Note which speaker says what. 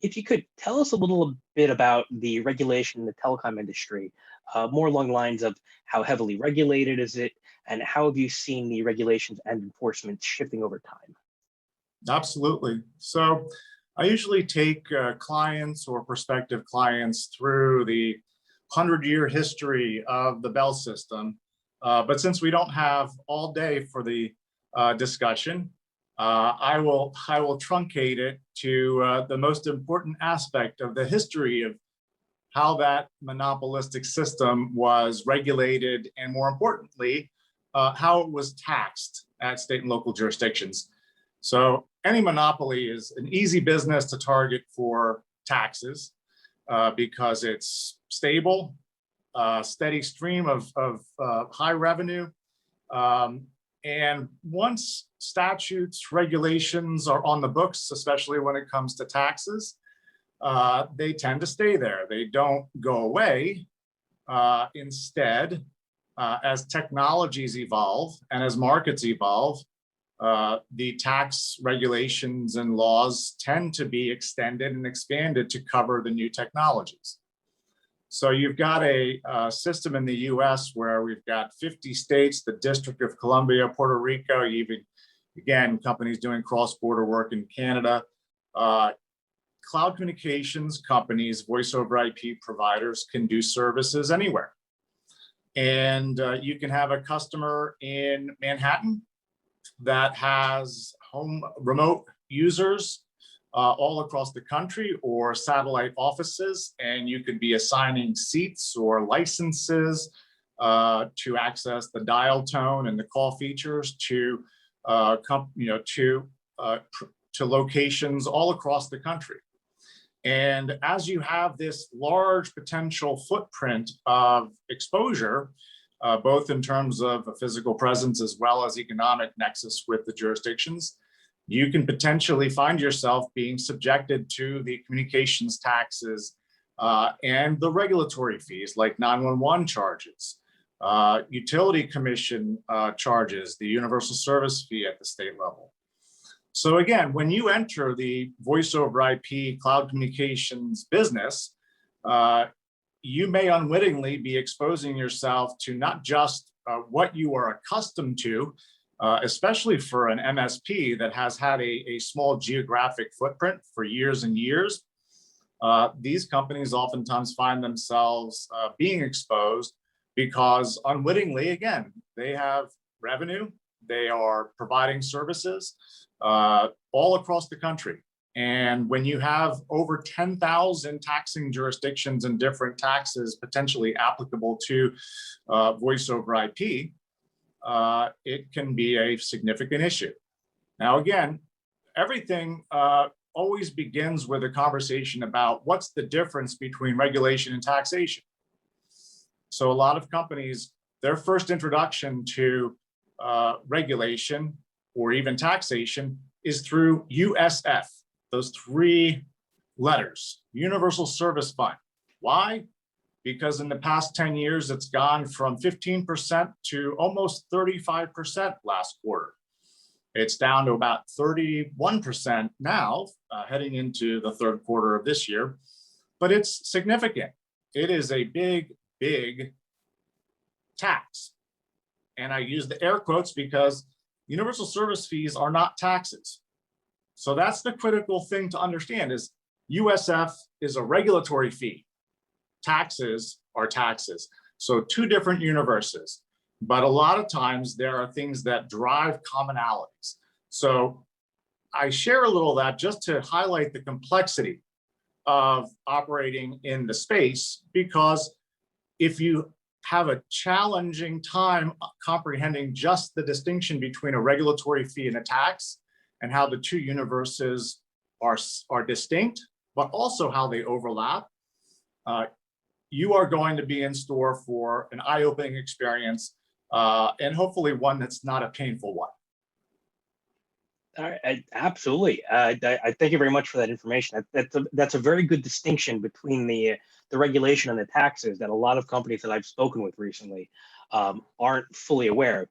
Speaker 1: If you could tell us a little bit about the regulation in the telecom industry, more along the lines of how heavily regulated is it, and how have you seen the regulations and enforcement shifting over time?
Speaker 2: Absolutely. So I usually take clients or prospective clients through the 100-year history of the Bell system. But since we don't have all day for the discussion, I will truncate it to the most important aspect of the history of how that monopolistic system was regulated, and more importantly, how it was taxed at state and local jurisdictions. So any monopoly is an easy business to target for taxes because it's stable, steady stream of high revenue. And once statutes, regulations are on the books, especially when it comes to taxes, they tend to stay there. They don't go away. Instead, as technologies evolve and as markets evolve, the tax regulations and laws tend to be extended and expanded to cover the new technologies. So you've got a system in the US where we've got 50 states, the District of Columbia, Puerto Rico, even, again, companies doing cross-border work in Canada. Cloud communications companies, voice over IP providers can do services anywhere. And you can have a customer in Manhattan that has home remote users all across the country, or satellite offices, and you could be assigning seats or licenses to access the dial tone and the call features to locations all across the country. And as you have this large potential footprint of exposure, both in terms of a physical presence as well as economic nexus with the jurisdictions, you can potentially find yourself being subjected to the communications taxes and the regulatory fees like 911 charges, utility commission charges, the universal service fee at the state level. So again, when you enter the voice over IP cloud communications business, you may unwittingly be exposing yourself to not just what you are accustomed to, especially for an MSP that has had a small geographic footprint for years and years. These companies oftentimes find themselves being exposed because unwittingly, again, they have revenue, they are providing services all across the country. And when you have over 10,000 taxing jurisdictions and different taxes potentially applicable to voice over IP, it can be a significant issue. Now, again, everything always begins with a conversation about what's the difference between regulation and taxation. So a lot of companies, their first introduction to regulation or even taxation is through USF, those three letters, Universal Service Fund. Why? Because in the past 10 years, it's gone from 15% to almost 35% last quarter. It's down to about 31% now, heading into the third quarter of this year, but it's significant. It is a big, big tax. And I use the air quotes because universal service fees are not taxes. So that's the critical thing to understand is USF is a regulatory fee. Taxes are taxes. So two different universes, but a lot of times there are things that drive commonalities. So I share a little of that just to highlight the complexity of operating in the space, because if you have a challenging time comprehending just the distinction between a regulatory fee and a tax and how the two universes are distinct, but also how they overlap, you are going to be in store for an eye-opening experience and hopefully one that's not a painful one.
Speaker 1: Absolutely. I thank you very much for that information. That's a very good distinction between the regulation and the taxes that a lot of companies that I've spoken with recently aren't fully aware of.